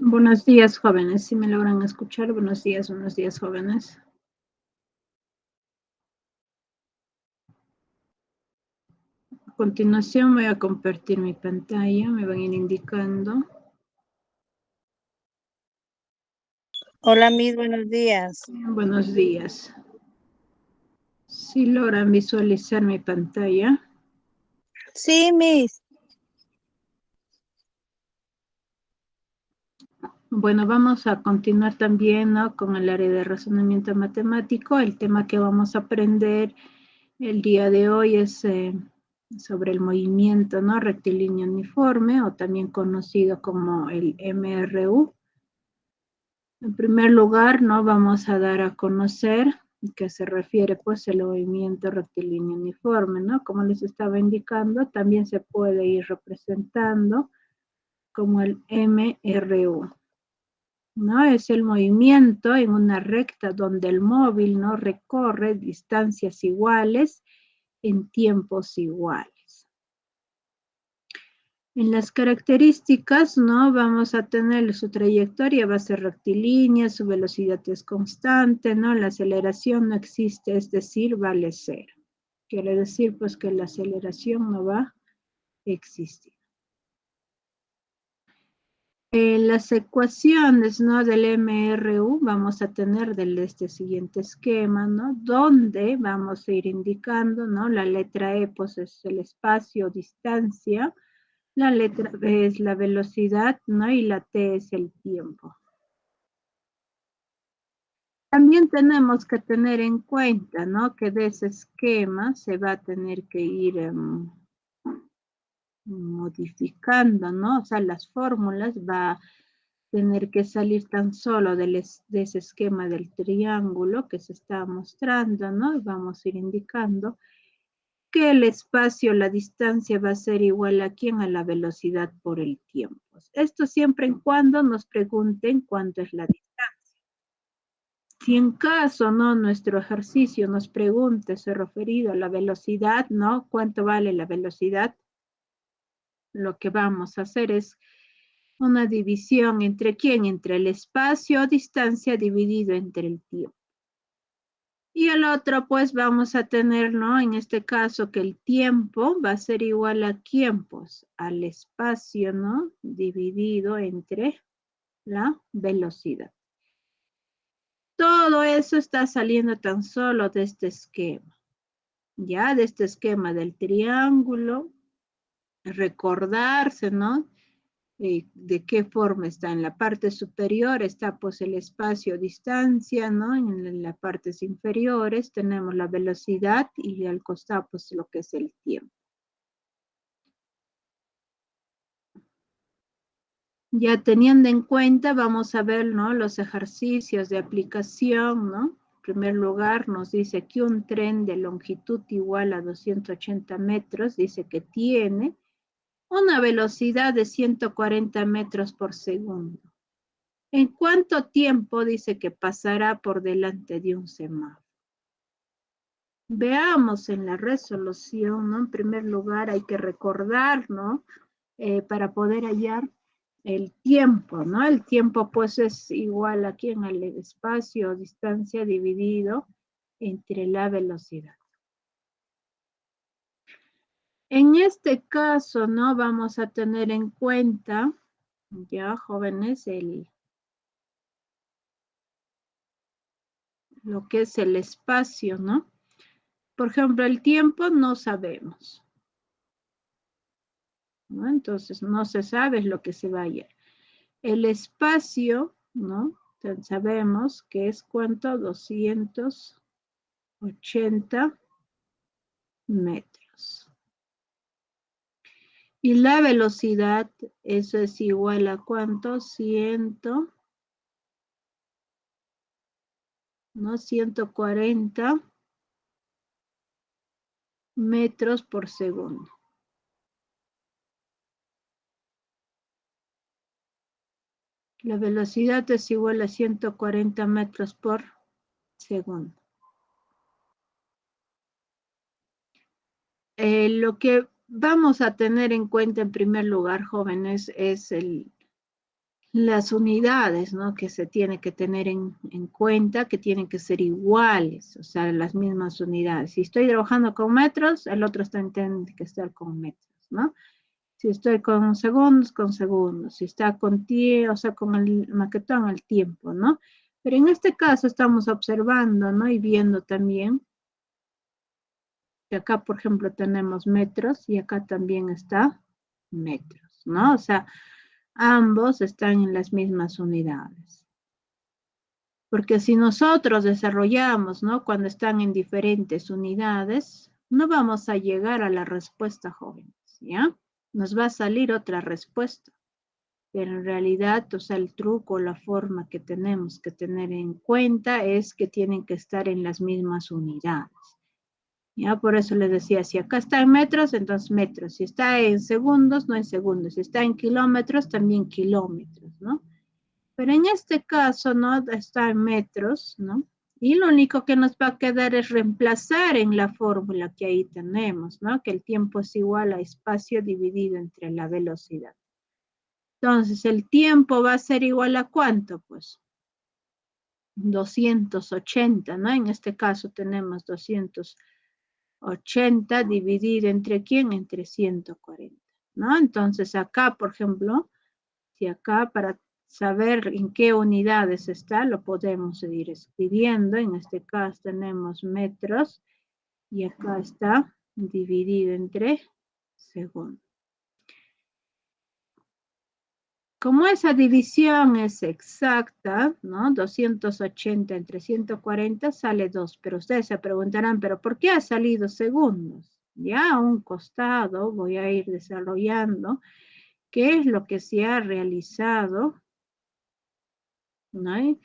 Buenos días, jóvenes. Si me logran escuchar, buenos días, jóvenes. A continuación voy a compartir mi pantalla, me van a ir indicando. Hola, Miss, buenos días. Buenos días. Si logran visualizar mi pantalla. Sí, Miss. Bueno, vamos a continuar también, ¿no?, con el área de razonamiento matemático. El tema que vamos a aprender el día de hoy es sobre el movimiento, ¿no?, rectilíneo uniforme, o también conocido como el MRU. En primer lugar, ¿no?, vamos a dar a conocer que se refiere pues el movimiento rectilíneo uniforme, ¿no? Como les estaba indicando, también se puede ir representando como el MRU, ¿no? Es el movimiento en una recta donde el móvil, ¿no?, recorre distancias iguales en tiempos iguales. En las características, ¿no?, vamos a tener su trayectoria, va a ser rectilínea, su velocidad es constante, ¿no? La aceleración no existe, es decir, vale cero. Quiere decir, pues, que la aceleración no va a existir. En las ecuaciones, ¿no?, del MRU vamos a tener este siguiente esquema, ¿no?, donde vamos a ir indicando, ¿no? La letra E, pues, es el espacio, distancia. La letra B es la velocidad, ¿no? Y la T es el tiempo. También tenemos que tener en cuenta, ¿no?, que de ese esquema se va a tener que ir modificando, ¿no? O sea, las fórmulas va a tener que salir tan solo de ese esquema del triángulo que se está mostrando, ¿no? Vamos a ir indicando que el espacio, la distancia va a ser igual a quién, a la velocidad por el tiempo. Esto siempre y cuando nos pregunten cuánto es la distancia. Si en caso, ¿no?, nuestro ejercicio nos pregunte, se referido a la velocidad, ¿no?, cuánto vale la velocidad, lo que vamos a hacer es una división entre quién, entre el espacio o distancia dividido entre el tiempo. Y el otro, pues vamos a tener, ¿no?, en este caso que el tiempo va a ser igual a quién, pues al espacio, ¿no?, dividido entre la velocidad. Todo eso está saliendo tan solo de este esquema, ya de este esquema del triángulo, recordarse, ¿no?, de qué forma está. En la parte superior está pues el espacio-distancia, ¿no? En las partes inferiores tenemos la velocidad y al costado pues lo que es el tiempo. Ya teniendo en cuenta, vamos a ver, ¿no?, los ejercicios de aplicación, ¿no? En primer lugar, nos dice que un tren de longitud igual a 280 metros, dice que tiene una velocidad de 140 metros por segundo. ¿En cuánto tiempo dice que pasará por delante de un semáforo? Veamos en la resolución, ¿no? En primer lugar hay que recordar, ¿no?, para poder hallar el tiempo, ¿no? El tiempo pues es igual aquí en el espacio o distancia dividido entre la velocidad. En este caso, ¿no?, vamos a tener en cuenta, ya jóvenes, lo que es el espacio, ¿no? Por ejemplo, el tiempo no sabemos, ¿no? Entonces, no se sabe lo que se va a hallar. El espacio, ¿no?, entonces, sabemos que es ¿cuánto? 280 metros. Y la velocidad, eso es igual a ¿cuánto? 140 metros por segundo. La velocidad es igual a 140 metros por segundo. Lo que vamos a tener en cuenta en primer lugar, jóvenes, es las unidades, ¿no? Que se tiene que tener en cuenta, que tienen que ser iguales, o sea, las mismas unidades. Si estoy trabajando con metros, el otro tiene que estar con metros, ¿no? Si estoy con segundos, con segundos. Si está con tiempo, o sea, con el maquetón, el tiempo, ¿no? Pero en este caso estamos observando, ¿no? Y viendo también que acá, por ejemplo, tenemos metros y acá también está metros, ¿no? O sea, ambos están en las mismas unidades. Porque si nosotros desarrollamos, ¿no? Cuando están en diferentes unidades, no vamos a llegar a la respuesta, jóvenes, ¿ya? Nos va a salir otra respuesta. Pero en realidad, o sea, el truco, la forma que tenemos que tener en cuenta es que tienen que estar en las mismas unidades. Ya por eso les decía, si acá está en metros, entonces metros. Si está en segundos, no en segundos. Si está en kilómetros, también kilómetros, ¿no? Pero en este caso, ¿no? Está en metros, ¿no? Y lo único que nos va a quedar es reemplazar en la fórmula que ahí tenemos, ¿no? Que el tiempo es igual a espacio dividido entre la velocidad. Entonces, el tiempo va a ser igual a ¿cuánto? Pues 280, ¿no? En este caso tenemos 280 dividido entre ¿quién? Entre 140, ¿no? Entonces, acá, por ejemplo, si acá para saber en qué unidades está, lo podemos ir escribiendo. En este caso tenemos metros y acá está dividido entre segundos. Como esa división es exacta, ¿no? 280 entre 140 sale 2, pero ustedes se preguntarán, ¿pero por qué ha salido segundos? Ya a un costado voy a ir desarrollando qué es lo que se ha realizado, ¿no?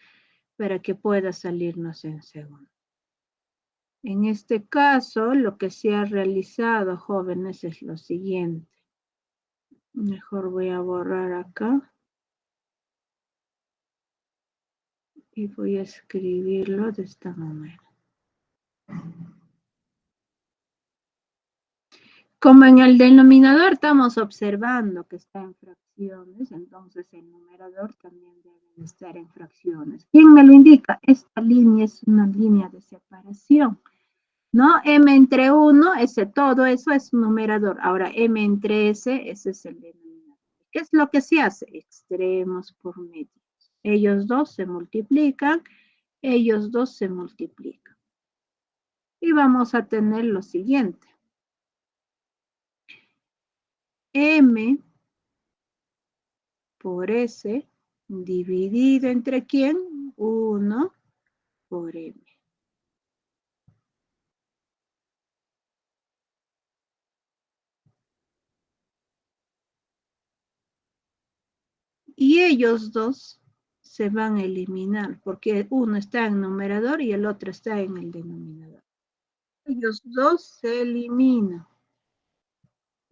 Para que pueda salirnos en segundos. En este caso, lo que se ha realizado, jóvenes, es lo siguiente. Mejor voy a borrar acá. Y voy a escribirlo de esta manera. Como en el denominador estamos observando que está en fracciones, entonces el numerador también debe estar en fracciones. ¿Quién me lo indica? Esta línea es una línea de separación, ¿no? M entre 1, todo eso es numerador. Ahora, M entre S, ese es el denominador. ¿Qué es lo que se hace? Extremos por medio. Ellos dos se multiplican, ellos dos se multiplican. Y vamos a tener lo siguiente. M por S dividido entre ¿quién? 1 por M. Y ellos dos se van a eliminar porque uno está en numerador y el otro está en el denominador. Ellos dos se eliminan,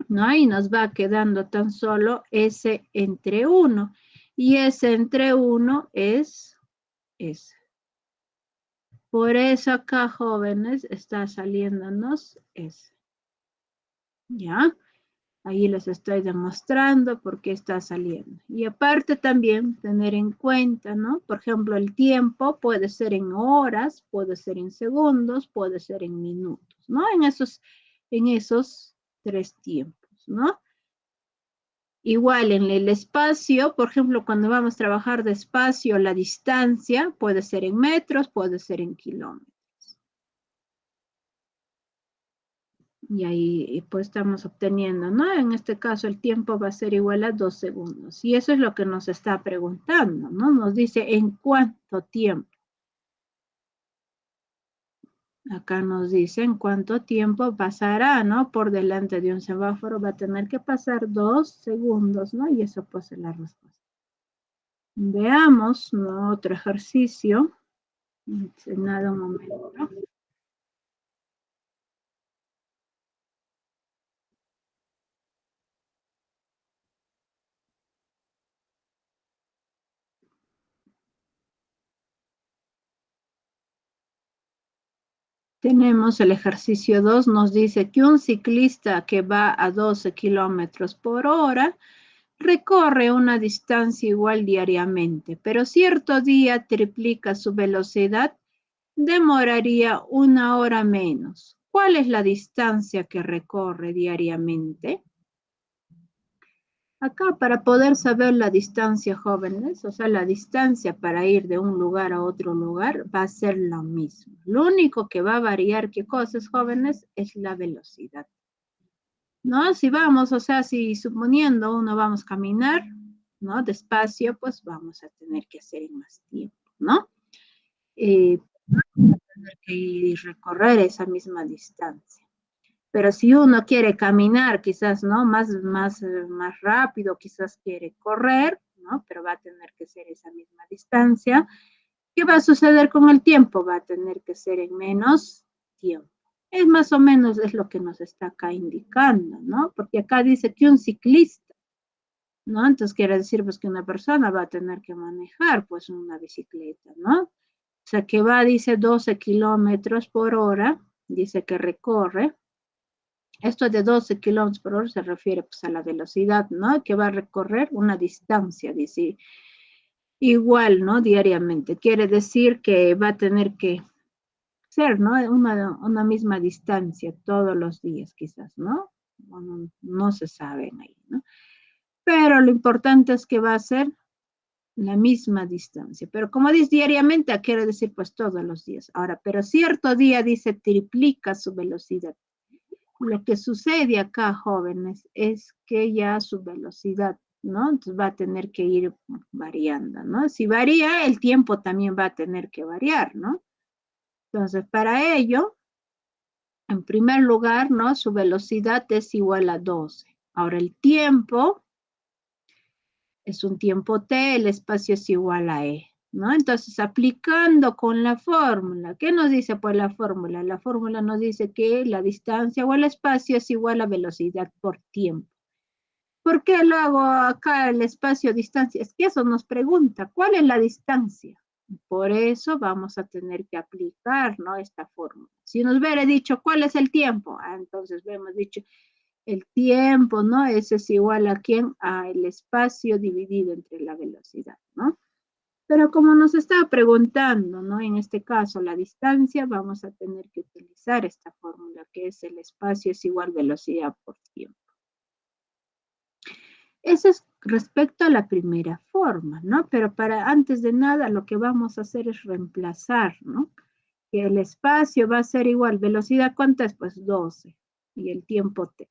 ¿no? Y nos va quedando tan solo S entre 1. Y S entre 1 es S. Por eso acá, jóvenes, está saliéndonos S. ¿Ya? Ahí les estoy demostrando por qué está saliendo. Y aparte también tener en cuenta, ¿no? Por ejemplo, el tiempo puede ser en horas, puede ser en segundos, puede ser en minutos, ¿no? En esos 3 tiempos, ¿no? Igual en el espacio, por ejemplo, cuando vamos a trabajar de espacio, la distancia puede ser en metros, puede ser en kilómetros. Y ahí pues estamos obteniendo, ¿no? En este caso el tiempo va a ser igual a 2 segundos. Y eso es lo que nos está preguntando, ¿no? Nos dice en cuánto tiempo. Acá nos dice en cuánto tiempo pasará, ¿no? Por delante de un semáforo va a tener que pasar 2 segundos, ¿no? Y eso pues es la respuesta. Veamos, ¿no? Otro ejercicio. Nada, un momento. Tenemos el ejercicio 2, nos dice que un ciclista que va a 12 kilómetros por hora recorre una distancia igual diariamente, pero cierto día triplica su velocidad, demoraría 1 hora menos. ¿Cuál es la distancia que recorre diariamente? Acá para poder saber la distancia, jóvenes, o sea, la distancia para ir de un lugar a otro lugar va a ser lo mismo. Lo único que va a variar, ¿qué cosas, jóvenes? Es la velocidad. ¿No? Si vamos, o sea, si suponiendo uno vamos a caminar, ¿no? Despacio, pues vamos a tener que hacer en más tiempo, ¿no? Vamos a tener que ir y recorrer esa misma distancia. Pero si uno quiere caminar, quizás, ¿no? Más rápido, quizás quiere correr, ¿no? Pero va a tener que ser esa misma distancia. ¿Qué va a suceder con el tiempo? Va a tener que ser en menos tiempo. Es más o menos es lo que nos está acá indicando, ¿no? Porque acá dice que un ciclista, ¿no? Entonces quiere decir pues que una persona va a tener que manejar pues una bicicleta, ¿no? O sea que va, dice 12 kilómetros por hora, dice que recorre. Esto de 12 kilómetros por hora se refiere pues a la velocidad, ¿no? Que va a recorrer una distancia, dice. Igual, ¿no? Diariamente. Quiere decir que va a tener que ser, ¿no? Una misma distancia todos los días, quizás, ¿no? No, no se saben ahí, ¿no? Pero lo importante es que va a ser la misma distancia. Pero como dice diariamente, quiere decir pues todos los días. Ahora, pero cierto día dice triplica su velocidad. Lo que sucede acá, jóvenes, es que ya su velocidad, ¿no? Entonces va a tener que ir variando, ¿no? Si varía, el tiempo también va a tener que variar, ¿no? Entonces, para ello, en primer lugar, ¿no? Su velocidad es igual a 12. Ahora, el tiempo es un tiempo t, el espacio es igual a e, ¿no? Entonces, aplicando con la fórmula, ¿qué nos dice pues la fórmula? La fórmula nos dice que la distancia o el espacio es igual a velocidad por tiempo. ¿Por qué lo hago acá el espacio-distancia? Es que eso nos pregunta, ¿cuál es la distancia? Por eso vamos a tener que aplicar, ¿no? Esta fórmula. Si nos hubiera dicho, ¿cuál es el tiempo? Entonces hemos dicho, el tiempo, ¿no? Ese es igual a ¿quién? A el espacio dividido entre la velocidad, ¿no? Pero como nos estaba preguntando, ¿no? En este caso, la distancia, vamos a tener que utilizar esta fórmula, que es el espacio es igual velocidad por tiempo. Eso es respecto a la primera forma, ¿no? Pero antes de nada, lo que vamos a hacer es reemplazar, ¿no? Que el espacio va a ser igual, velocidad, ¿cuánto es? Pues 12, y el tiempo t.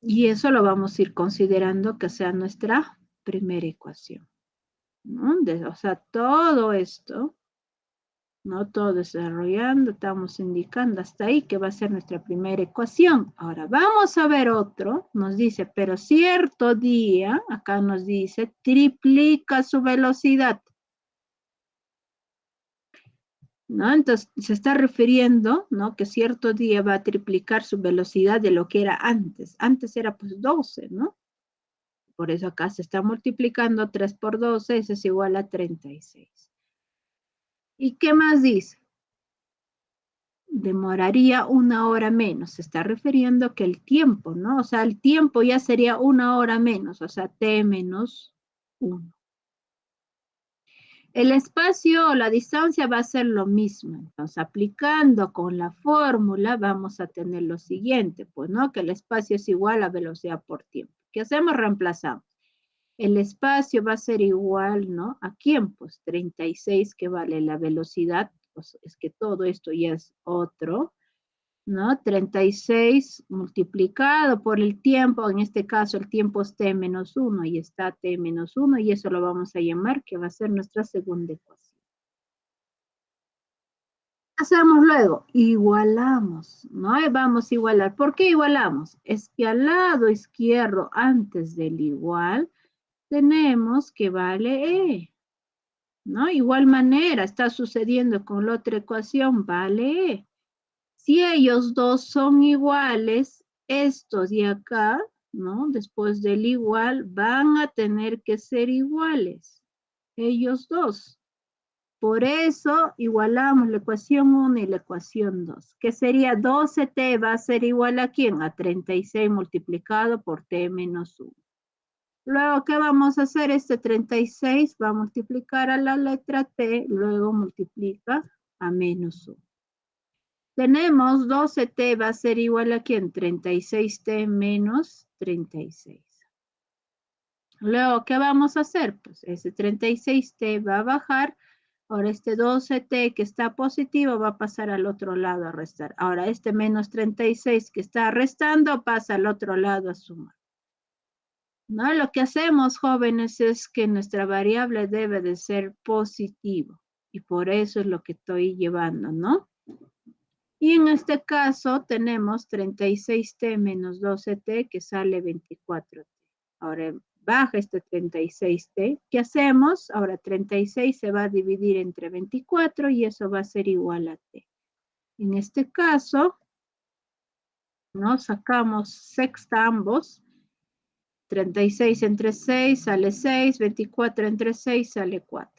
Y eso lo vamos a ir considerando que sea nuestra primera ecuación, ¿no? O sea, todo esto, ¿no? Todo desarrollando, estamos indicando hasta ahí que va a ser nuestra primera ecuación. Ahora vamos a ver otro, nos dice, pero cierto día, acá nos dice, triplica su velocidad. ¿No? Entonces se está refiriendo, ¿no? Que cierto día va a triplicar su velocidad de lo que era antes. Antes era pues 12, ¿no? Por eso acá se está multiplicando 3 por 12, eso es igual a 36. ¿Y qué más dice? Demoraría 1 hora menos. Se está refiriendo que el tiempo, ¿no? O sea, el tiempo ya sería 1 hora menos, o sea, t menos 1. El espacio o la distancia va a ser lo mismo. Entonces, aplicando con la fórmula, vamos a tener lo siguiente, pues, ¿no? Que el espacio es igual a velocidad por tiempo. ¿Qué hacemos? Reemplazamos. El espacio va a ser igual, ¿no? ¿A quién? Pues 36 que vale la velocidad. Pues es que todo esto ya es otro, ¿no? 36 multiplicado por el tiempo, en este caso el tiempo es t menos 1 y está t menos 1 y eso lo vamos a llamar que va a ser nuestra segunda ecuación. Hacemos luego, igualamos, ¿no? Vamos a igualar. ¿Por qué igualamos? Es que al lado izquierdo, antes del igual, tenemos que vale E, ¿no? Igual manera, está sucediendo con la otra ecuación, vale E. Si ellos dos son iguales, estos de acá, ¿no? Después del igual, van a tener que ser iguales. Ellos dos. Por eso igualamos la ecuación 1 y la ecuación 2. Que sería 12t va a ser igual a ¿quién? A 36 multiplicado por t menos 1. Luego, ¿qué vamos a hacer? Este 36 va a multiplicar a la letra t, luego multiplica a menos 1. Tenemos 12t va a ser igual a ¿quién? 36t menos 36. Luego, ¿qué vamos a hacer? Pues ese 36t va a bajar. Ahora este 12t que está positivo va a pasar al otro lado a restar. Ahora este menos 36 que está restando pasa al otro lado a sumar. ¿No? Lo que hacemos, jóvenes, es que nuestra variable debe de ser positivo. Y por eso es lo que estoy llevando, ¿no? Y en este caso tenemos 36t menos 12t que sale 24t. Ahora baja este 36t. ¿Qué hacemos? Ahora 36 se va a dividir entre 24 y eso va a ser igual a t. En este caso, ¿no? Sacamos sexta ambos. 36 entre 6 sale 6, 24 entre 6 sale 4.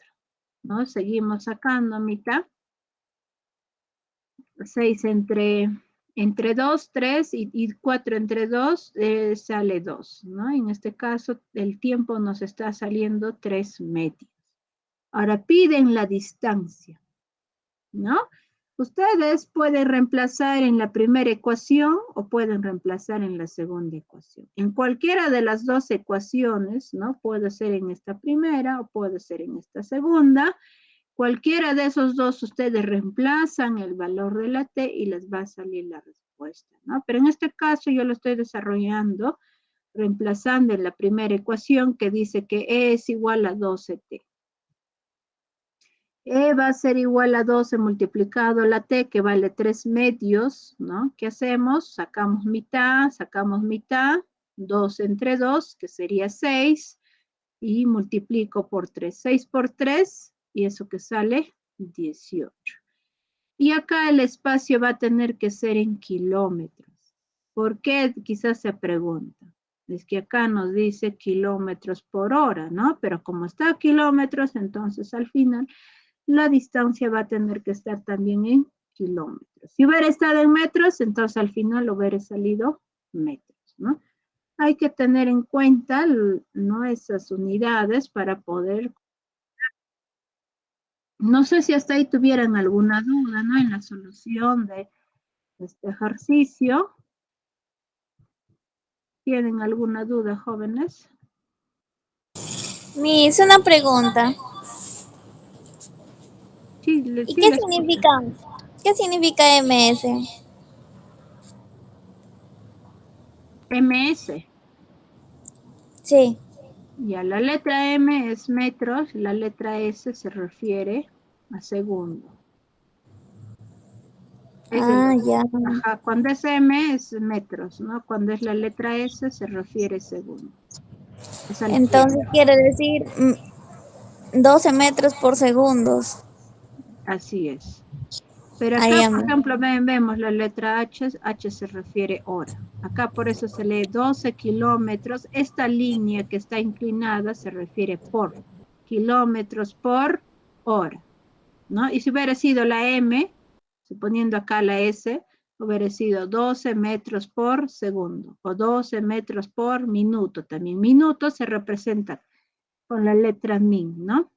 ¿No? Seguimos sacando mitad. 6 entre 2, 3 y 4 entre 2 sale 2, ¿no? En este caso el tiempo nos está saliendo 3 medios. Ahora piden la distancia, ¿no? Ustedes pueden reemplazar en la primera ecuación o pueden reemplazar en la segunda ecuación. En cualquiera de las dos ecuaciones, ¿no? Puede ser en esta primera o puede ser en esta segunda. Cualquiera de esos dos ustedes reemplazan el valor de la t y les va a salir la respuesta, ¿no? Pero en este caso yo lo estoy desarrollando reemplazando en la primera ecuación que dice que E es igual a 12t. E va a ser igual a 12 multiplicado la t que vale 3 medios, ¿no? ¿Qué hacemos? Sacamos mitad, 2 entre 2 que sería 6 y multiplico por 3. 6 por 3 y eso que sale 18. Y acá el espacio va a tener que ser en kilómetros. ¿Por qué? Quizás se pregunta. Es que acá nos dice kilómetros por hora, ¿no? Pero como está a kilómetros, entonces al final la distancia va a tener que estar también en kilómetros. Si hubiera estado en metros, entonces al final hubiera salido metros, ¿no? Hay que tener en cuenta, ¿no? Esas unidades para poder. No sé si hasta ahí tuvieran alguna duda, ¿no? En la solución de este ejercicio. ¿Tienen alguna duda, jóvenes? Miss, una pregunta. Sí, ¿Y sí, qué significa MS? MS. Sí. Ya, la letra M es metros, la letra S se refiere a segundo. Ya. Ajá, cuando es M es metros, ¿no? Cuando es la letra S se refiere a segundo. Entonces quiere decir 12 metros por segundos. Así es. Pero acá, por ejemplo, vemos la letra H, H se refiere hora. Acá por eso se lee 12 kilómetros. Esta línea que está inclinada se refiere por kilómetros por hora, ¿no? Y si hubiera sido la M, suponiendo acá la S, hubiera sido 12 metros por segundo o 12 metros por minuto. También minuto se representa con la letra min, ¿no?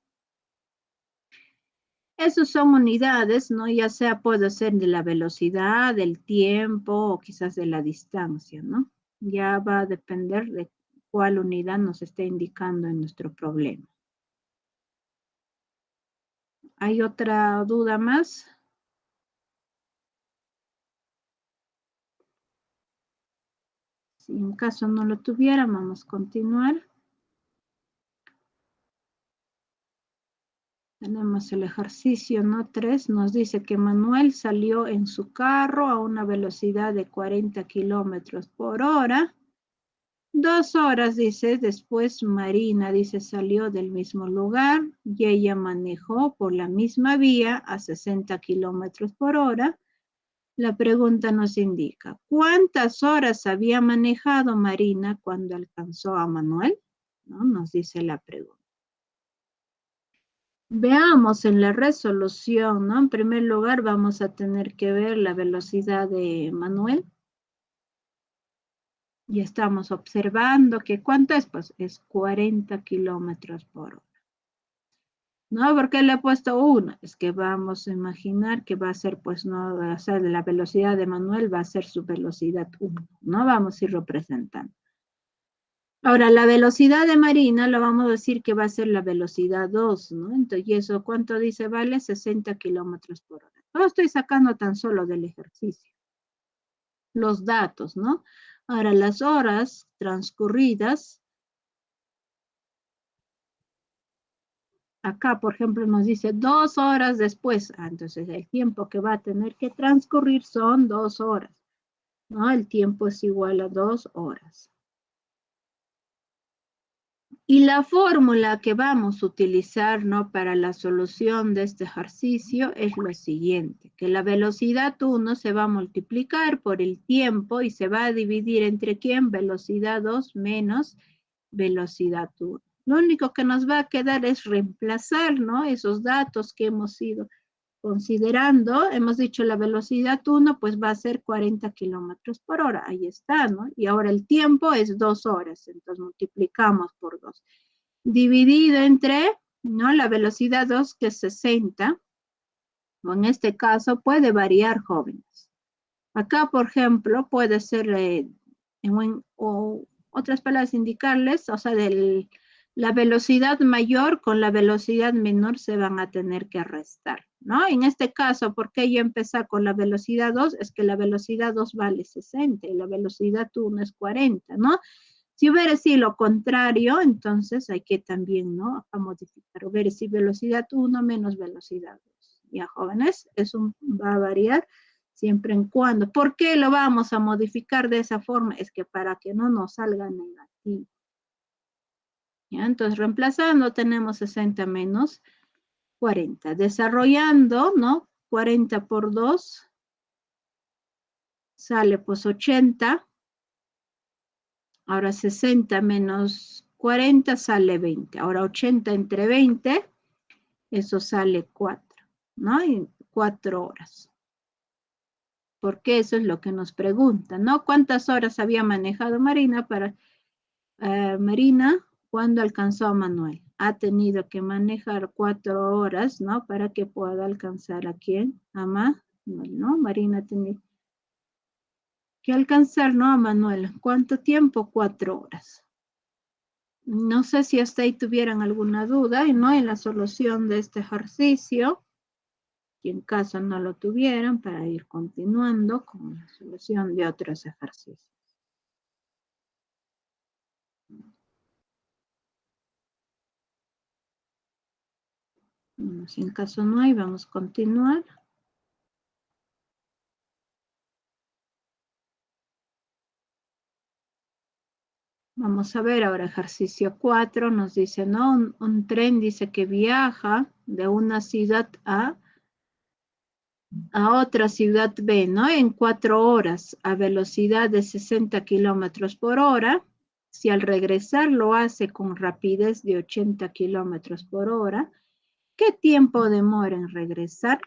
Esas son unidades, ¿no? Ya sea puede ser de la velocidad, del tiempo o quizás de la distancia, ¿no? Ya va a depender de cuál unidad nos esté indicando en nuestro problema. ¿Hay otra duda más? Si en caso no lo tuviera, vamos a continuar. Tenemos el ejercicio, ¿no? 3, nos dice que Manuel salió en su carro a una velocidad de 40 kilómetros por hora. 2 horas, dice, después Marina, dice, salió del mismo lugar y ella manejó por la misma vía a 60 kilómetros por hora. La pregunta nos indica, ¿cuántas horas había manejado Marina cuando alcanzó a Manuel? ¿No? Nos dice la pregunta. Veamos en la resolución, ¿no? En primer lugar vamos a tener que ver la velocidad de Manuel. Y estamos observando que ¿cuánto es? Pues es 40 kilómetros por hora. ¿No? ¿Por qué le he puesto 1? Es que vamos a imaginar que va a ser, pues, no, o sea, la velocidad de Manuel va a ser su velocidad 1, ¿no? Vamos a ir representando. Ahora, la velocidad de Marina, lo vamos a decir que va a ser la velocidad 2, ¿no? Entonces, ¿y eso cuánto dice? Vale 60 kilómetros por hora. No estoy sacando tan solo del ejercicio. Los datos, ¿no? Ahora, las horas transcurridas. Acá, por ejemplo, nos dice 2 horas después. Entonces, el tiempo que va a tener que transcurrir son 2 horas, ¿no? El tiempo es igual a 2 horas. Y la fórmula que vamos a utilizar, ¿no? Para la solución de este ejercicio es lo siguiente, que la velocidad 1 se va a multiplicar por el tiempo y se va a dividir entre ¿quién? Velocidad 2 menos velocidad 1. Lo único que nos va a quedar es reemplazar, ¿no? Esos datos que hemos ido considerando, hemos dicho la velocidad 1, pues va a ser 40 kilómetros por hora. Ahí está, ¿no? Y ahora el tiempo es 2 horas, entonces multiplicamos por 2. Dividido entre, ¿no? La velocidad 2, que es 60, o en este caso puede variar, jóvenes. Acá, por ejemplo, puede ser, o otras palabras, indicarles, o sea, la velocidad mayor con la velocidad menor se van a tener que restar, ¿no? En este caso, ¿por qué yo empecé con la velocidad 2? Es que la velocidad 2 vale 60 y la velocidad 1 es 40, ¿no? Si hubiera sido lo contrario, entonces hay que también, ¿no? A modificar. Hubiera sido velocidad 1 menos velocidad 2. Ya, jóvenes, eso va a variar siempre en cuando. ¿Por qué lo vamos a modificar de esa forma? Es que para que no nos salga negativo. ¿Ya? Entonces, reemplazando, tenemos 60 menos 40. Desarrollando, ¿no? 40 por 2 sale pues 80. Ahora 60 menos 40 sale 20. Ahora 80 entre 20, eso sale 4, ¿no? Y 4 horas. Porque eso es lo que nos preguntan, ¿no? ¿Cuántas horas había manejado Marina Marina cuando alcanzó a Manuel? Ha tenido que manejar 4 horas, ¿no? Para que pueda alcanzar a quién? A Manuel, ¿no? Marina ha tenido que alcanzar, ¿no? A Manuel. ¿Cuánto tiempo? 4 horas. No sé si hasta ahí tuvieran alguna duda, ¿no? En la solución de este ejercicio. Y en caso no lo tuvieran, para ir continuando con la solución de otros ejercicios. Si en caso no hay, vamos a continuar. Vamos a ver ahora ejercicio 4, nos dice, ¿no? Un tren dice que viaja de una ciudad A otra ciudad B, ¿no? En 4 horas a velocidad de 60 kilómetros por hora. Si al regresar lo hace con rapidez de 80 kilómetros por hora, ¿qué tiempo demora en regresar?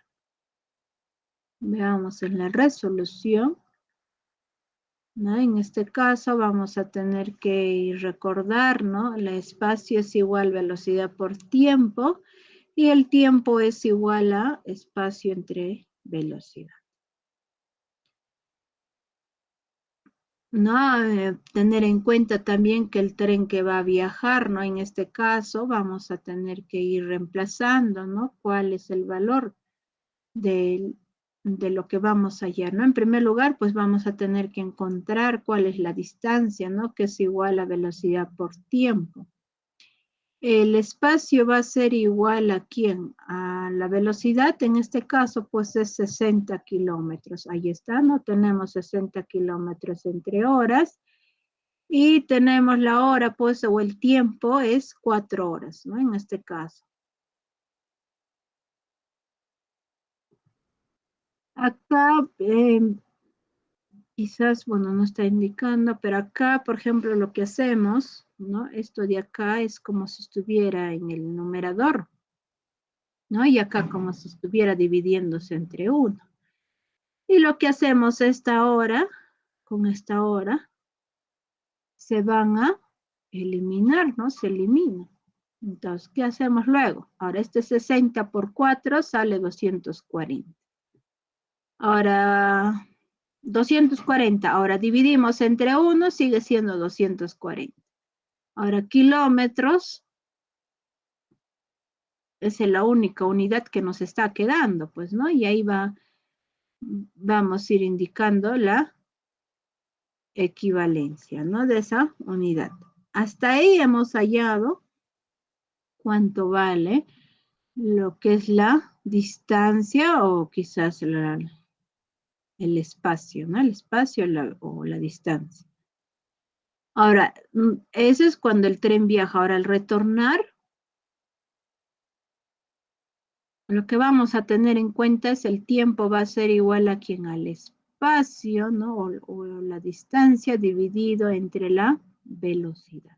Veamos en la resolución, ¿no? En este caso vamos a tener que recordar, ¿no? El espacio es igual velocidad por tiempo y el tiempo es igual a espacio entre velocidad. ¿No? Tener en cuenta también que el tren que va a viajar, ¿no? En este caso vamos a tener que ir reemplazando, ¿no? ¿Cuál es el valor de lo que vamos a hallar, ¿no? En primer lugar, pues vamos a tener que encontrar cuál es la distancia, ¿no? Que es igual a velocidad por tiempo. El espacio va a ser igual a ¿quién? A la velocidad, en este caso, pues es 60 kilómetros. Ahí está, ¿no? Tenemos 60 kilómetros entre horas. Y tenemos la hora, pues, o el tiempo es 4 horas, ¿no? En este caso. Acá, quizás, bueno, no está indicando, pero acá, por ejemplo, lo que hacemos, ¿no? Esto de acá es como si estuviera en el numerador. ¿no? Y acá como si estuviera dividiéndose entre 1. Y lo que hacemos esta hora, con esta hora, se van a eliminar, ¿no? Se elimina. Entonces, ¿qué hacemos luego? Ahora, este 60 por 4 sale 240. Ahora, 240. Ahora, dividimos entre 1, sigue siendo 240. Ahora, kilómetros es la única unidad que nos está quedando, pues, ¿no? Y ahí vamos a ir indicando la equivalencia, ¿no? De esa unidad. Hasta ahí hemos hallado cuánto vale lo que es la distancia o quizás el espacio, ¿no? El espacio o la distancia. Ahora, eso es cuando el tren viaja. Ahora, al retornar, lo que vamos a tener en cuenta es el tiempo va a ser igual aquí en al espacio, ¿no? O la distancia dividido entre la velocidad.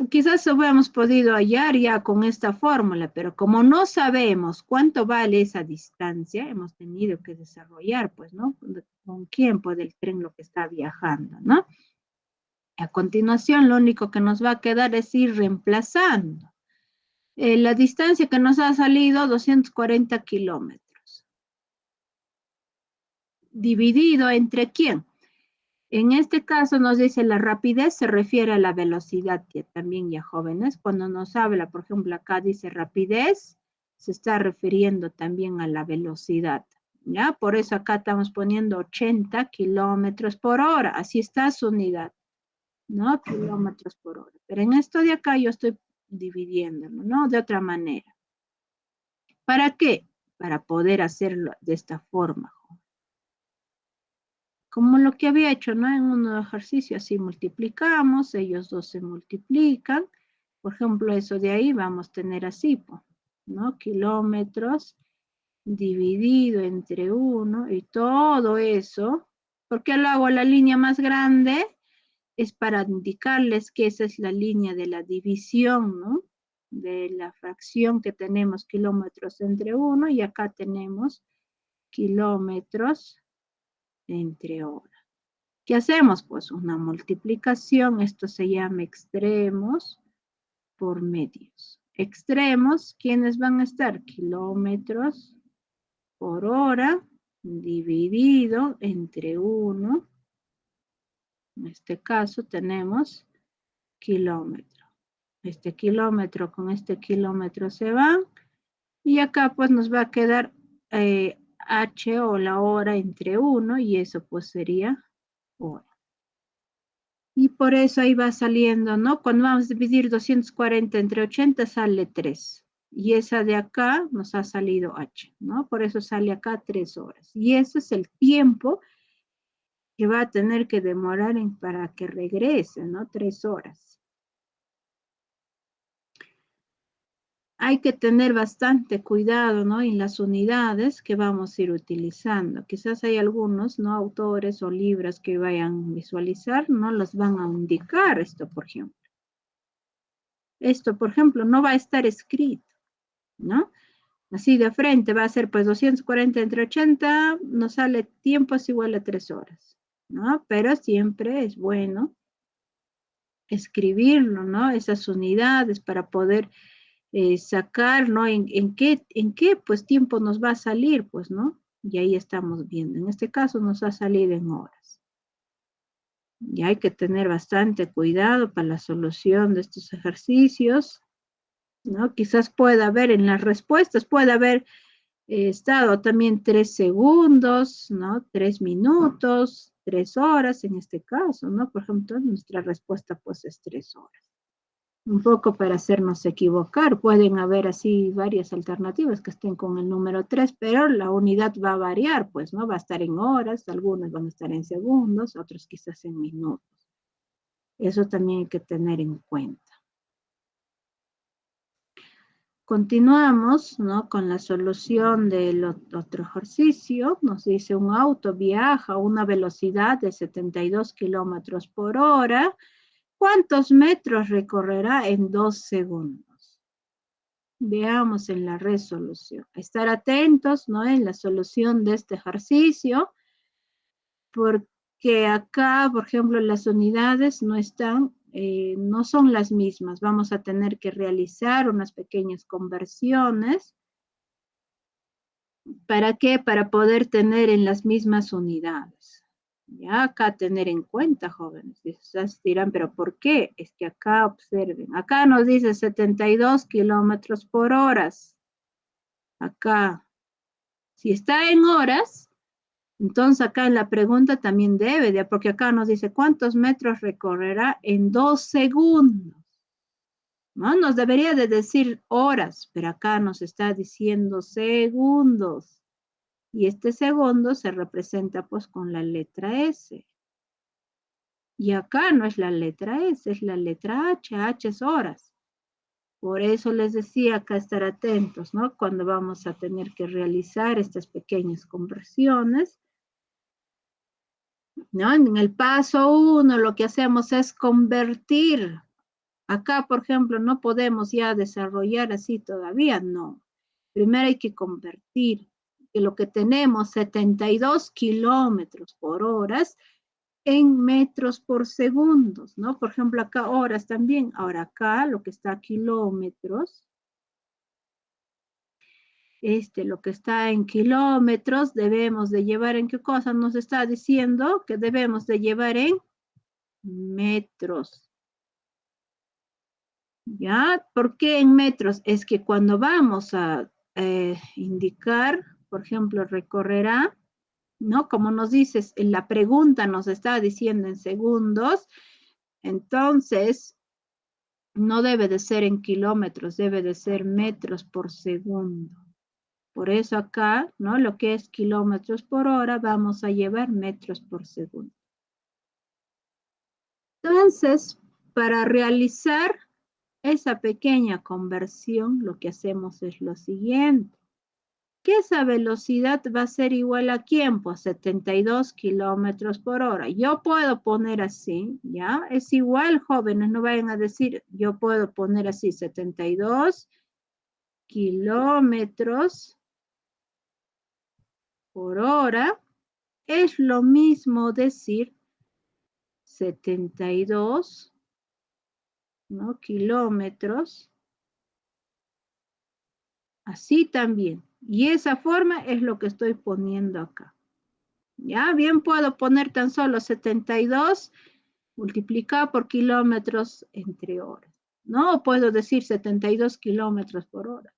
Quizás lo hubiéramos podido hallar ya con esta fórmula, pero como no sabemos cuánto vale esa distancia, hemos tenido que desarrollar, pues, ¿no? Con quién puede el tren lo que está viajando, ¿no? A continuación, lo único que nos va a quedar es ir reemplazando. La distancia que nos ha salido, 240 kilómetros. ¿Dividido entre quién? En este caso nos dice la rapidez, se refiere a la velocidad, que también ya jóvenes, cuando nos habla, por ejemplo, acá dice rapidez, se está refiriendo también a la velocidad, ¿ya? Por eso acá estamos poniendo 80 kilómetros por hora, así está su unidad, ¿no? Kilómetros por hora. Pero en esto de acá yo estoy dividiéndolo, ¿no? De otra manera. ¿Para qué? Para poder hacerlo de esta forma. Como lo que había hecho, ¿no? En un ejercicio, así multiplicamos, ellos dos se multiplican. Por ejemplo, eso de ahí vamos a tener así, ¿no? Kilómetros dividido entre 1 y todo eso. ¿Por qué lo hago la línea más grande? Es para indicarles que esa es la línea de la división, ¿no? De la fracción que tenemos kilómetros entre 1 y acá tenemos kilómetros entre hora. ¿Qué hacemos? Pues una multiplicación, esto se llama extremos por medios. Extremos, ¿quiénes van a estar? Kilómetros por hora dividido entre 1. En este caso tenemos kilómetro. Este kilómetro con este kilómetro se van. Y acá pues nos va a quedar H o la hora entre 1 y eso pues sería hora. Y por eso ahí va saliendo, ¿no? Cuando vamos a dividir 240 entre 80 sale 3. Y esa de acá nos ha salido H, ¿no? Por eso sale acá 3 horas. Y ese es el tiempo que va a tener que demorar para que regrese, ¿no? 3 horas. Hay que tener bastante cuidado, ¿no? En las unidades que vamos a ir utilizando. Quizás hay algunos, ¿no? Autores o libros que vayan a visualizar, no los van a indicar esto, por ejemplo. Esto, por ejemplo, no va a estar escrito, ¿no? Así de frente va a ser, pues, 240 entre 80, nos sale tiempo es igual a 3 horas, ¿no? Pero siempre es bueno escribirlo, ¿no? Esas unidades para poder sacar, ¿no? ¿En qué, pues, tiempo nos va a salir, pues, ¿no? Y ahí estamos viendo. En este caso nos ha salido en horas. Y hay que tener bastante cuidado para la solución de estos ejercicios, ¿no? Quizás pueda haber en las respuestas, puede haber estado también 3 segundos, ¿no? 3 minutos, 3 horas en este caso, ¿no? Por ejemplo, nuestra respuesta pues es 3 horas. Un poco para hacernos equivocar, pueden haber así varias alternativas que estén con el número 3, pero la unidad va a variar, pues, ¿no? Va a estar en horas, algunos van a estar en segundos, otros quizás en minutos. Eso también hay que tener en cuenta. Continuamos, ¿no? Con la solución del otro ejercicio. Nos dice un auto viaja a una velocidad de 72 kilómetros por hora. ¿Cuántos metros recorrerá en 2 segundos? Veamos en la resolución. Estar atentos, ¿no? En la solución de este ejercicio, porque acá, por ejemplo, las unidades no están, no son las mismas. Vamos a tener que realizar unas pequeñas conversiones. ¿Para qué? Para poder tener en las mismas unidades. Ya acá tener en cuenta, jóvenes. Quizás dirán, ¿pero por qué? Es que acá observen. Acá nos dice 72 kilómetros por hora. Acá. Si está en horas, entonces acá en la pregunta también debe de, porque acá nos dice cuántos metros recorrerá en 2 segundos. ¿No? Nos debería de decir horas, pero acá nos está diciendo segundos. Y este segundo se representa pues con la letra S. Y acá no es la letra S, es la letra H. H es horas. Por eso les decía acá estar atentos, ¿no? Cuando vamos a tener que realizar estas pequeñas conversiones, ¿no? En el paso 1 lo que hacemos es convertir. Acá, por ejemplo, no podemos ya desarrollar así todavía, no. Primero hay que convertir, que lo que tenemos 72 kilómetros por hora en metros por segundos, ¿no? Por ejemplo, acá horas también. Ahora acá lo que está kilómetros, lo que está en kilómetros, debemos de llevar en qué cosa nos está diciendo que debemos de llevar en metros. ¿Ya? ¿Por qué en metros? Es que cuando vamos a indicar, por ejemplo, recorrerá, ¿no? Como nos dices, en la pregunta nos está diciendo en segundos, entonces no debe de ser en kilómetros, debe de ser metros por segundo. Por eso acá, ¿no? Lo que es kilómetros por hora, vamos a llevar metros por segundo. Entonces, para realizar esa pequeña conversión, lo que hacemos es lo siguiente. Que esa velocidad va a ser igual a ¿quién? Pues 72 kilómetros por hora. Yo puedo poner así, ¿ya? Es igual, jóvenes, no vayan a decir, yo puedo poner así, 72 kilómetros por hora. Es lo mismo decir 72, ¿no? Kilómetros. Así también. Y esa forma es lo que estoy poniendo acá. Ya, bien puedo poner tan solo 72 multiplicado por kilómetros entre horas. No puedo decir 72 kilómetros por hora.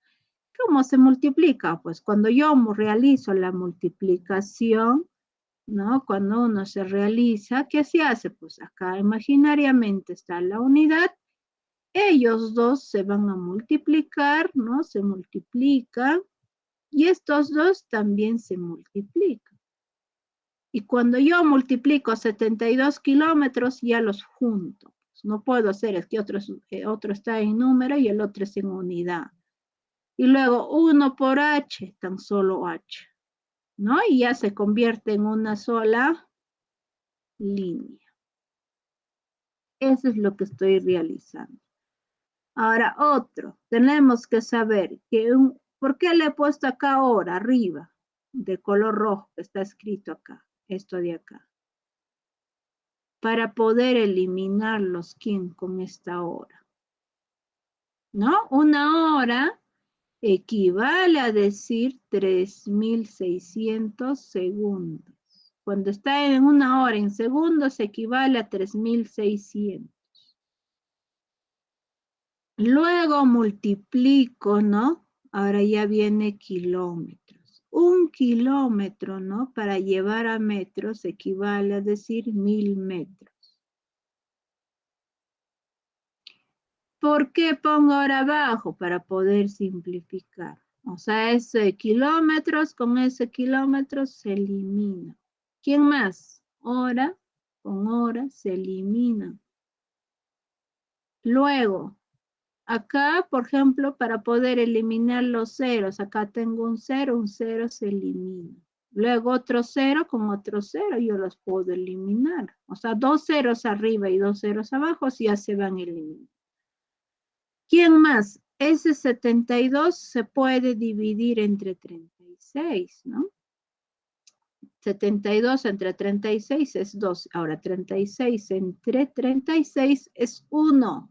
¿Cómo se multiplica? Pues cuando yo realizo la multiplicación, ¿no? Cuando uno se realiza, ¿qué se hace? Pues acá imaginariamente está la unidad. Ellos dos se van a multiplicar, ¿no? Se multiplican. Y estos dos también se multiplican. Y cuando yo multiplico 72 kilómetros, ya los junto. No puedo hacer, es que otro está en número y el otro es en unidad. Y luego 1 por H, tan solo H. ¿No? Y ya se convierte en una sola línea. Eso es lo que estoy realizando. Ahora, otro. Tenemos que saber que ¿por qué le he puesto acá ahora, arriba, de color rojo, que está escrito acá, esto de acá? Para poder eliminarlos, ¿quién? Con esta hora. ¿No? Una hora equivale a decir 3.600 segundos. Cuando está en una hora en segundos, equivale a 3.600. Luego multiplico, ¿no? Ahora ya viene kilómetros. 1 kilómetro, ¿no? Para llevar a metros equivale a decir 1.000 metros. ¿Por qué pongo ahora abajo? Para poder simplificar. O sea, ese kilómetros con ese kilómetros se elimina. ¿Quién más? Hora con hora se elimina. Luego, acá, por ejemplo, para poder eliminar los ceros, acá tengo un cero se elimina. Luego otro cero con otro cero, yo los puedo eliminar. O sea, 2 ceros arriba y 2 ceros abajo, ya se van a eliminar. ¿Quién más? ese 72 se puede dividir entre 36, ¿no? 72 entre 36 es 2. Ahora, 36 entre 36 es 1.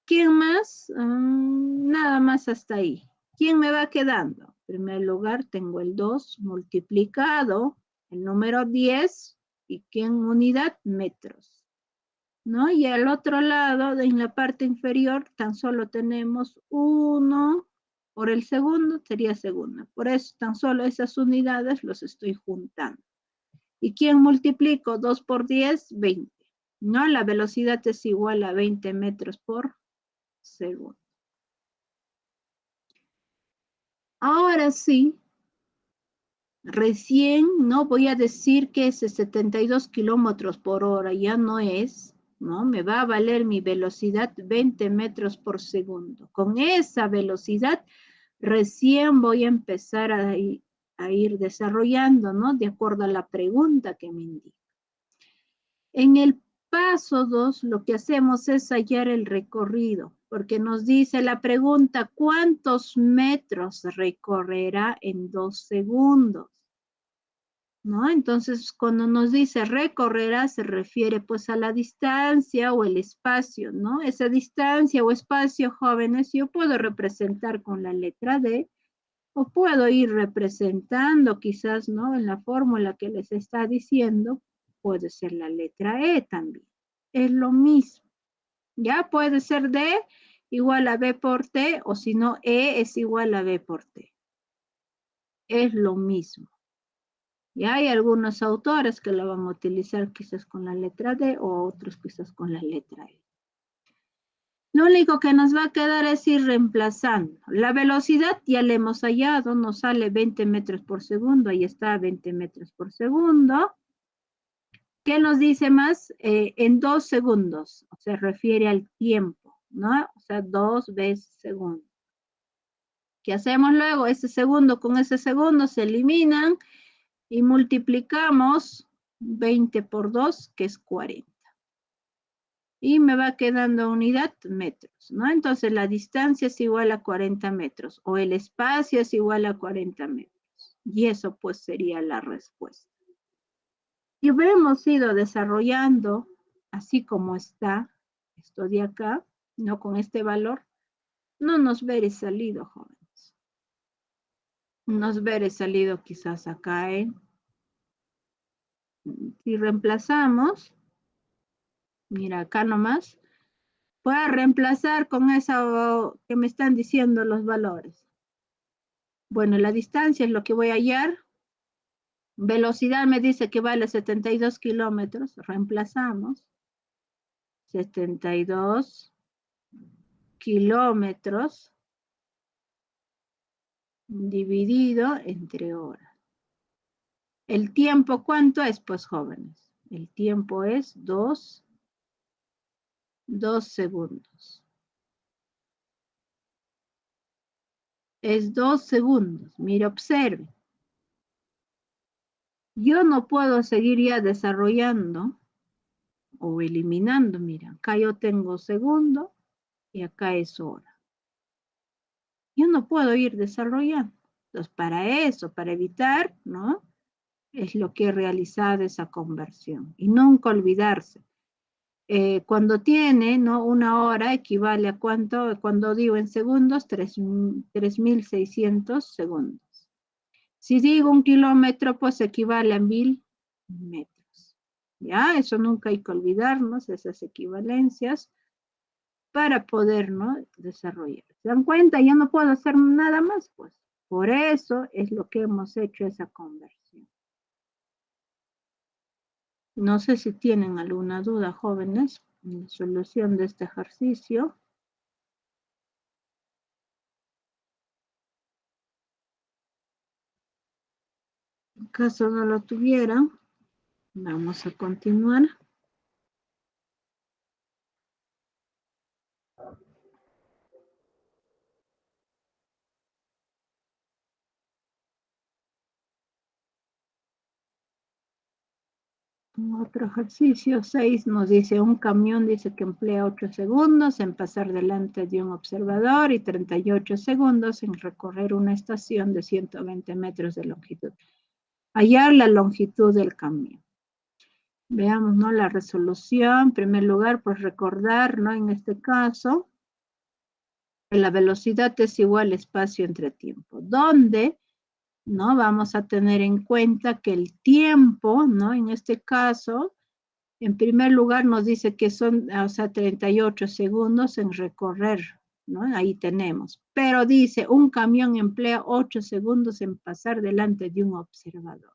¿Quién más? Nada más hasta ahí. ¿Quién me va quedando? En primer lugar, tengo el 2 multiplicado, el número 10, y ¿quién unidad? Metros. ¿No? Y al otro lado, en la parte inferior, tan solo tenemos 1 por el segundo, sería segunda. Por eso, tan solo esas unidades los estoy juntando. ¿Y quién multiplico? 2 por 10, 20. ¿No? La velocidad es igual a 20 metros por segundo. Ahora sí, recién no voy a decir que ese 72 kilómetros por hora ya no es, ¿no? Me va a valer mi velocidad 20 metros por segundo. Con esa velocidad recién voy a empezar a ir desarrollando, ¿no? De acuerdo a la pregunta que me indica. En el paso 2, lo que hacemos es hallar el recorrido, porque nos dice la pregunta, ¿cuántos metros recorrerá en 2 segundos? ¿No? Entonces, cuando nos dice recorrerá, se refiere pues a la distancia o el espacio, ¿no? Esa distancia o espacio, jóvenes, yo puedo representar con la letra D, o puedo ir representando quizás, ¿no? En la fórmula que les está diciendo, puede ser la letra E también. Es lo mismo. Ya puede ser D igual a B por T, o si no, E es igual a B por T. Es lo mismo. Ya hay algunos autores que lo van a utilizar quizás con la letra D o otros quizás con la letra E. Lo único que nos va a quedar es ir reemplazando. La velocidad ya la hemos hallado, nos sale 20 metros por segundo, ahí está 20 metros por segundo. ¿Qué nos dice más? En 2 segundos, se refiere al tiempo, ¿no? O sea, 2 veces segundo. ¿Qué hacemos luego? Ese segundo con ese segundo se eliminan y multiplicamos 20 por 2, que es 40. Y me va quedando unidad metros, ¿no? Entonces la distancia es igual a 40 metros o el espacio es igual a 40 metros. Y eso pues sería la respuesta. Y hemos ido desarrollando, así como está esto de acá, no con este valor, no nos veré salido, jóvenes. Nos veré salido quizás acá si reemplazamos, mira acá nomás, voy a reemplazar con eso que me están diciendo los valores. Bueno, la distancia es lo que voy a hallar. Velocidad me dice que vale 72 kilómetros. Reemplazamos. 72 kilómetros dividido entre horas. ¿El tiempo cuánto es? Pues jóvenes. El tiempo es 2 segundos. Es 2 segundos. Mire, observe. Yo no puedo seguir ya desarrollando o eliminando. Mira, acá yo tengo segundo y acá es hora. Yo no puedo ir desarrollando. Entonces, para eso, para evitar, ¿no? Es lo que he realizado esa conversión. Y nunca olvidarse. Cuando tiene, ¿no? Una hora equivale a cuánto, cuando digo en segundos, 3.600 segundos. Si digo 1 kilómetro, pues equivale a 1.000 metros. Ya, eso nunca hay que olvidarnos, esas equivalencias, para poder, ¿no? Desarrollar. ¿Se dan cuenta? Ya no puedo hacer nada más, pues. Por eso es lo que hemos hecho esa conversión. No sé si tienen alguna duda, jóvenes, en la solución de este ejercicio. En caso no lo tuvieran, vamos a continuar. Otro ejercicio 6 nos dice, un camión dice que emplea 8 segundos en pasar delante de un observador y 38 segundos en recorrer una estación de 120 metros de longitud. Hallar la longitud del camión. Veamos, ¿no? La resolución. En primer lugar, pues recordar, ¿no? En este caso, que la velocidad es igual espacio entre tiempo. ¿Dónde? ¿No? Vamos a tener en cuenta que el tiempo, ¿no? En este caso, en primer lugar nos dice que son, o sea, 38 segundos en recorrer, ¿no? Ahí tenemos. Pero dice, un camión emplea 8 segundos en pasar delante de un observador.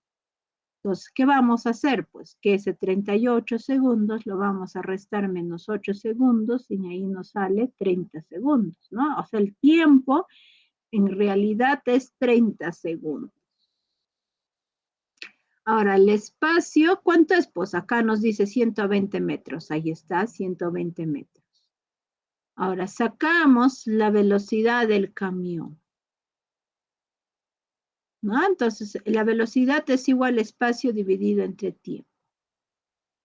Entonces, ¿qué vamos a hacer? Pues que ese 38 segundos lo vamos a restar menos 8 segundos y ahí nos sale 30 segundos, ¿no? O sea, el tiempo en realidad es 30 segundos. Ahora, el espacio, ¿cuánto es? Pues acá nos dice 120 metros. Ahí está, 120 metros. Ahora, sacamos la velocidad del camión, ¿no? Entonces, la velocidad es igual a espacio dividido entre tiempo.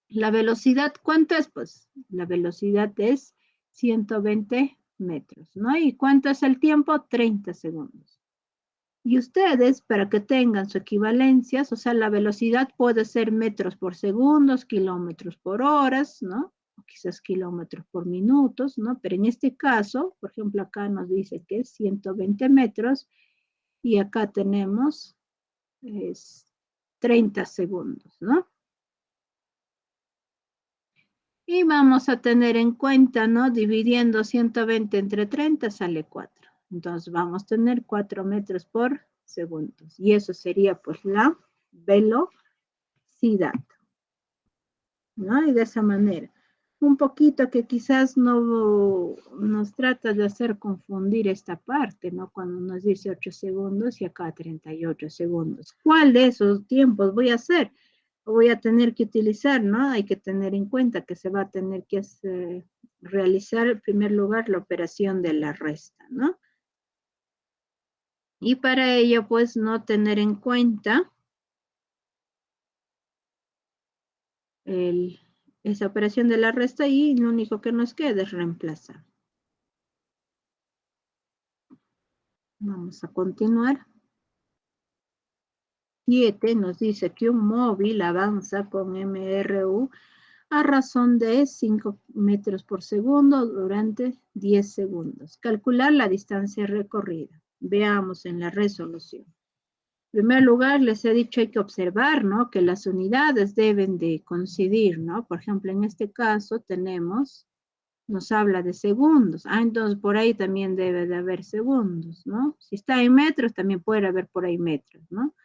La velocidad, ¿cuánto es? Pues la velocidad es 120 metros, ¿no? ¿Y cuánto es el tiempo? 30 segundos. Y ustedes, para que tengan su equivalencias, o sea, la velocidad puede ser metros por segundos, kilómetros por horas, ¿no? O quizás kilómetros por minutos, ¿no? Pero en este caso, por ejemplo, acá nos dice que es 120 metros y acá tenemos 30 segundos, ¿no? Y vamos a tener en cuenta, ¿no? Dividiendo 120 entre 30 sale 4. Entonces vamos a tener 4 metros por segundo. Y eso sería pues la velocidad, ¿no? Y de esa manera. Un poquito que quizás no nos trata de hacer confundir esta parte, ¿no? Cuando nos dice 8 segundos y acá 38 segundos. ¿Cuál de esos tiempos voy a hacer? Voy a tener que utilizar, ¿no? Hay que tener en cuenta que se va a tener que realizar en primer lugar la operación de la resta, ¿no? Y para ello, pues, no tener en cuenta esa operación de la resta y lo único que nos queda es reemplazar. Vamos a continuar. 7 nos dice que un móvil avanza con MRU a razón de 5 metros por segundo durante 10 segundos. Calcular la distancia recorrida. Veamos en la resolución. En primer lugar, les he dicho hay que observar, ¿no? Que las unidades deben de coincidir, ¿no? Por ejemplo, en este caso tenemos, nos habla de segundos. entonces por ahí también debe de haber segundos, ¿no? Si está en metros, también puede haber por ahí metros, ¿no?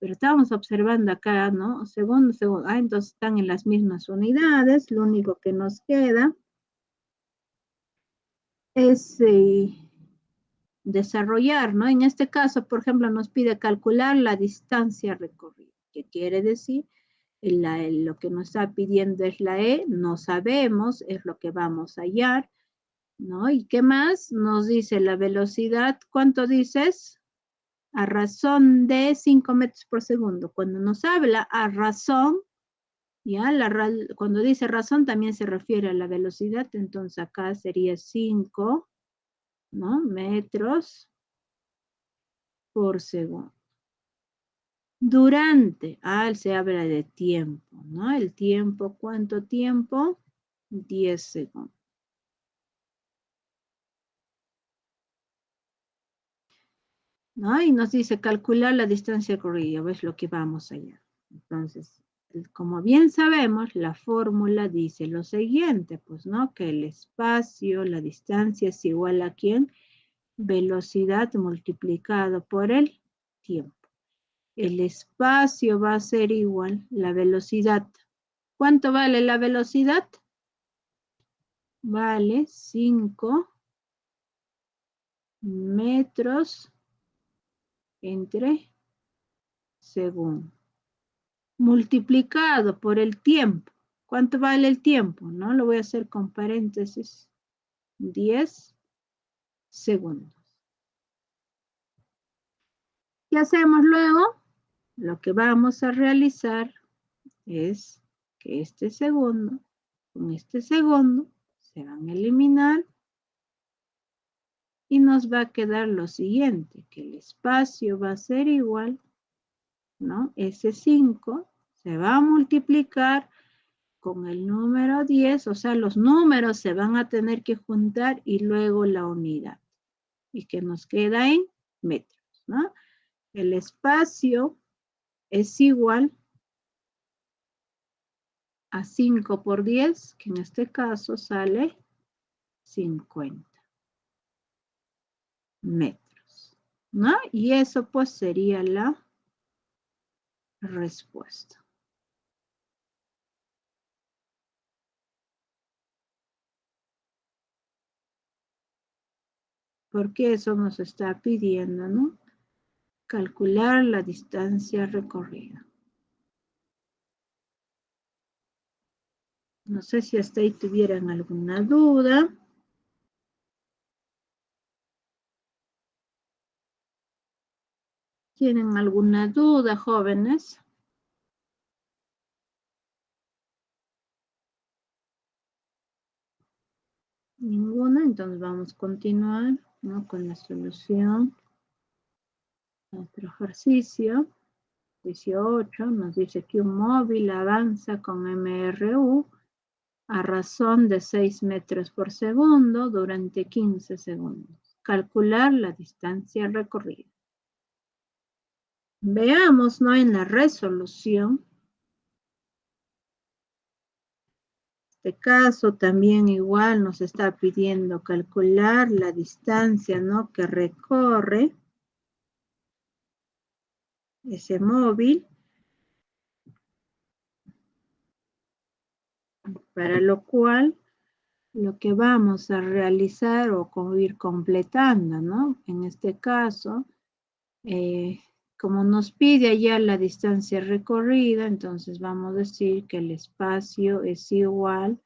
Pero estamos observando acá, ¿no? Segundo. Entonces están en las mismas unidades. Lo único que nos queda es desarrollar, ¿no? En este caso, por ejemplo, nos pide calcular la distancia recorrida. ¿Qué quiere decir? Lo que nos está pidiendo es la E, no sabemos, es lo que vamos a hallar, ¿no? ¿Y qué más? Nos dice la velocidad, ¿cuánto dices? A razón de 5 metros por segundo. Cuando nos habla a razón, ya, cuando dice razón también se refiere a la velocidad, entonces acá sería 5, ¿no? Metros por segundo. Durante, se habla de tiempo, ¿no? El tiempo, ¿cuánto tiempo? 10 segundos. ¿No? Y nos dice calcular la distancia recorrida, ¿ves lo que vamos allá? Entonces, como bien sabemos, la fórmula dice lo siguiente, pues, ¿no? Que el espacio, la distancia es igual a ¿quién? Velocidad multiplicado por el tiempo. El espacio va a ser igual la velocidad. ¿Cuánto vale la velocidad? Vale 5 metros entre segundo. Multiplicado por el tiempo. ¿Cuánto vale el tiempo? No lo voy a hacer con paréntesis. 10 segundos. ¿Qué hacemos luego? Lo que vamos a realizar es que este segundo con este segundo se van a eliminar y nos va a quedar lo siguiente, que el espacio va a ser igual, ¿no? Ese 5 se va a multiplicar con el número 10, o sea, los números se van a tener que juntar y luego la unidad. Y que nos queda en metros, ¿no? El espacio es igual a 5 por 10, que en este caso sale 50 metros, ¿no? Y eso pues sería la respuesta. Porque eso nos está pidiendo, ¿no? Calcular la distancia recorrida. No sé si hasta ahí tuvieran alguna duda. ¿Tienen alguna duda, jóvenes? Ninguna, entonces vamos a continuar, ¿no? Con la solución. Otro ejercicio. 18 nos dice que un móvil avanza con MRU a razón de 6 metros por segundo durante 15 segundos. Calcular la distancia recorrida. Veamos, ¿no? En la resolución. En este caso también igual nos está pidiendo calcular la distancia, ¿no? Que recorre ese móvil. Para lo cual, lo que vamos a realizar o ir completando, ¿no? En este caso, como nos pide allá la distancia recorrida, entonces vamos a decir que el espacio es igual,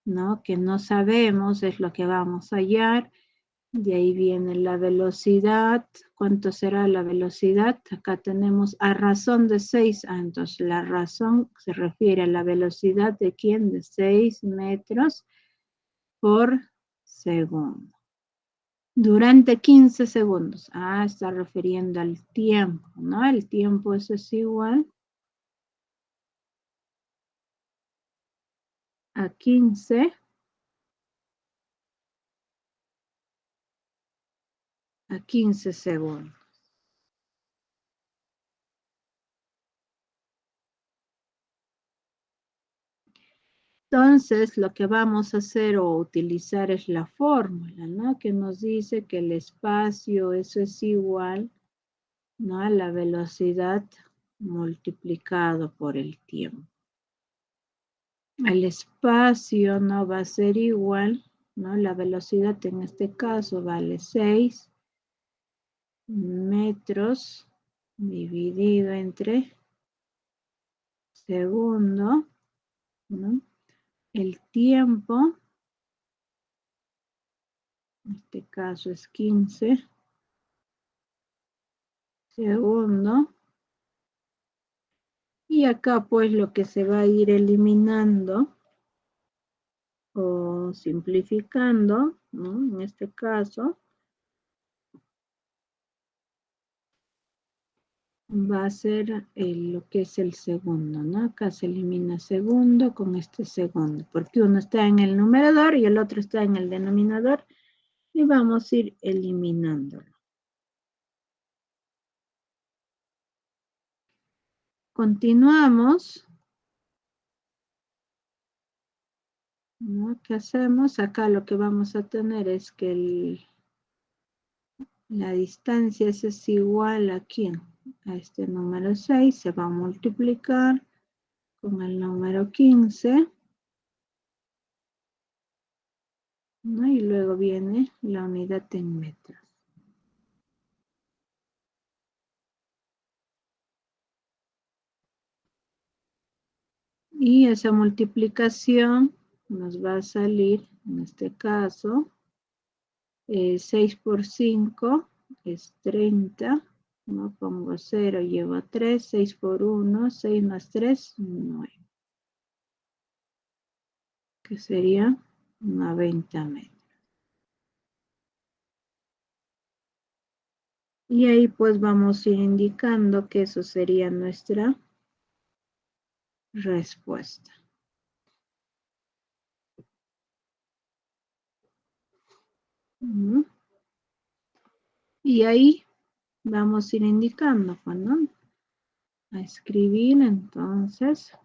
¿no? Que no sabemos, es lo que vamos a hallar. De ahí viene la velocidad. ¿Cuánto será la velocidad? Acá tenemos a razón de 6. Entonces la razón se refiere a la velocidad de ¿quién? De 6 metros por segundo. Durante 15 segundos. Está refiriendo al tiempo, ¿no? El tiempo eso es igual a 15 segundos. Entonces, lo que vamos a hacer o utilizar es la fórmula, ¿no? Que nos dice que el espacio, eso es igual, ¿no? A la velocidad multiplicado por el tiempo. El espacio no va a ser igual, ¿no? La velocidad en este caso vale 6 metros dividido entre segundo, ¿no? El tiempo, en este caso es 15 segundos. Y acá pues lo que se va a ir eliminando o simplificando, ¿no? En este caso, va a ser lo que es el segundo, ¿no? Acá se elimina segundo con este segundo, porque uno está en el numerador y el otro está en el denominador, y vamos a ir eliminándolo. Continuamos, ¿no? ¿Qué hacemos? Acá lo que vamos a tener es que la distancia es igual a ¿quién? A este número 6 se va a multiplicar con el número 15, ¿no? Y luego viene la unidad en metros. Y esa multiplicación nos va a salir, en este caso, 6 por 5 es 30, ¿no? Pongo 0, llevo 3, 6 por 1, 6 más 3, 9. que sería 90 metros. Y ahí pues vamos a ir indicando que eso sería nuestra respuesta. Y ahí vamos a ir indicando, ¿no? A escribir entonces,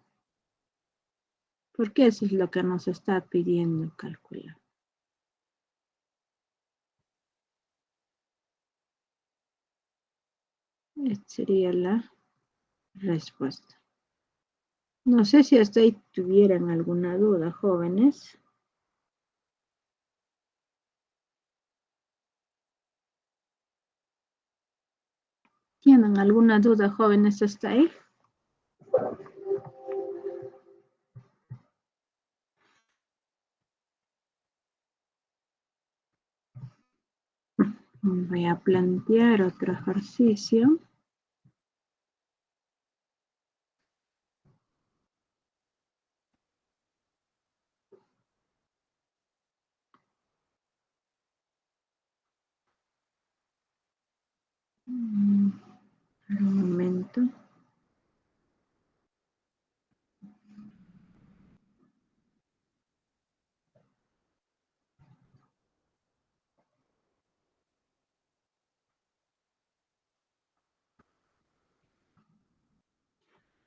porque eso es lo que nos está pidiendo calcular. Esta sería la respuesta. No sé si hasta ahí tuvieran alguna duda, jóvenes. ¿Tienen alguna duda, jóvenes, hasta ahí? Voy a plantear otro ejercicio. Un momento.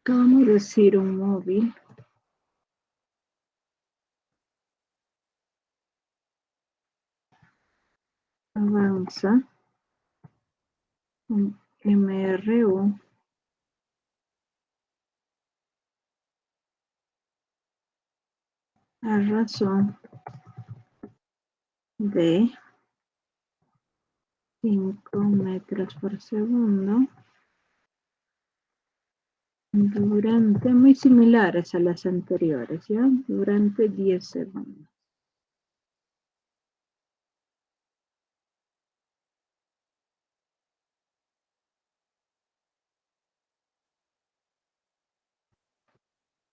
¿Cómo decir un móvil? Avanza un MRU a razón de 5 metros por segundo durante, muy similares a las anteriores, ¿ya? Durante 10 segundos.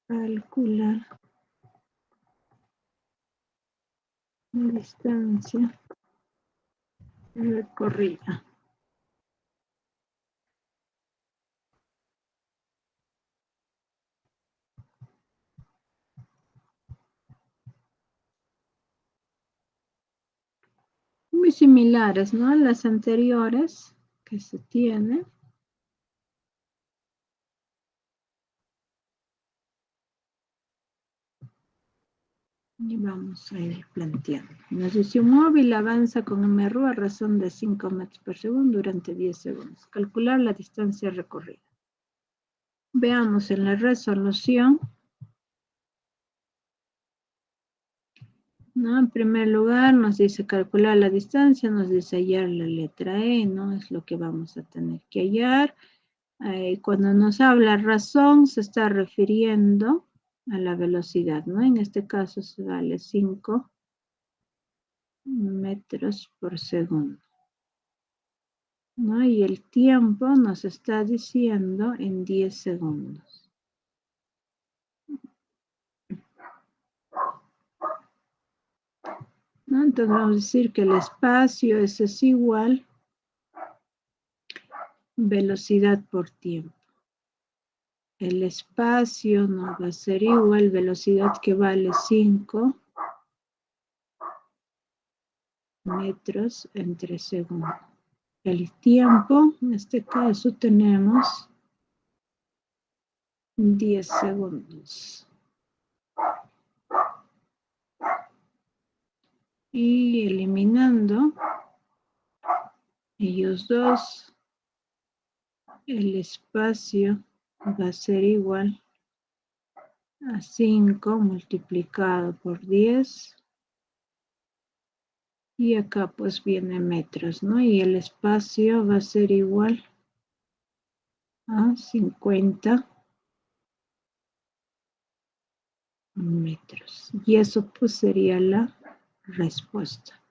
Calcular la distancia recorrida. Muy similares, ¿no? A las anteriores que se tienen. Y vamos a ir planteando. Nos dice un móvil avanza con MRU a razón de 5 metros por segundo durante 10 segundos. Calcular la distancia recorrida. Veamos en la resolución. ¿No? En primer lugar nos dice calcular la distancia, nos dice hallar la letra E, ¿no? Es lo que vamos a tener que hallar. Cuando nos habla razón se está refiriendo a la velocidad, ¿no? En este caso se vale 5 metros por segundo, ¿no? Y el tiempo nos está diciendo en 10 segundos. ¿No? Entonces vamos a decir que el espacio es igual velocidad por tiempo. El espacio no va a ser igual velocidad que vale 5 metros entre segundos. El tiempo, en este caso tenemos 10 segundos. Y eliminando ellos dos, el espacio va a ser igual a 5 multiplicado por 10. Y acá pues viene metros, ¿no? Y el espacio va a ser igual a 50 metros. Y eso pues sería la respuesta.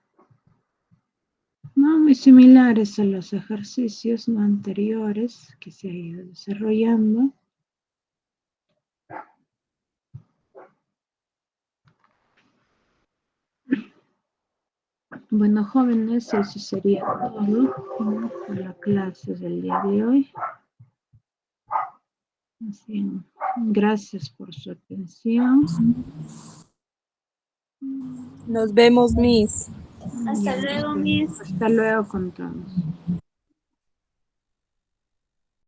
No muy similares a los ejercicios no anteriores que se ha ido desarrollando. Bueno, jóvenes, eso sería todo por la clase del día de hoy. Así, gracias por su atención. Nos vemos, Miss. Hasta luego, Miss. Hasta luego con todos.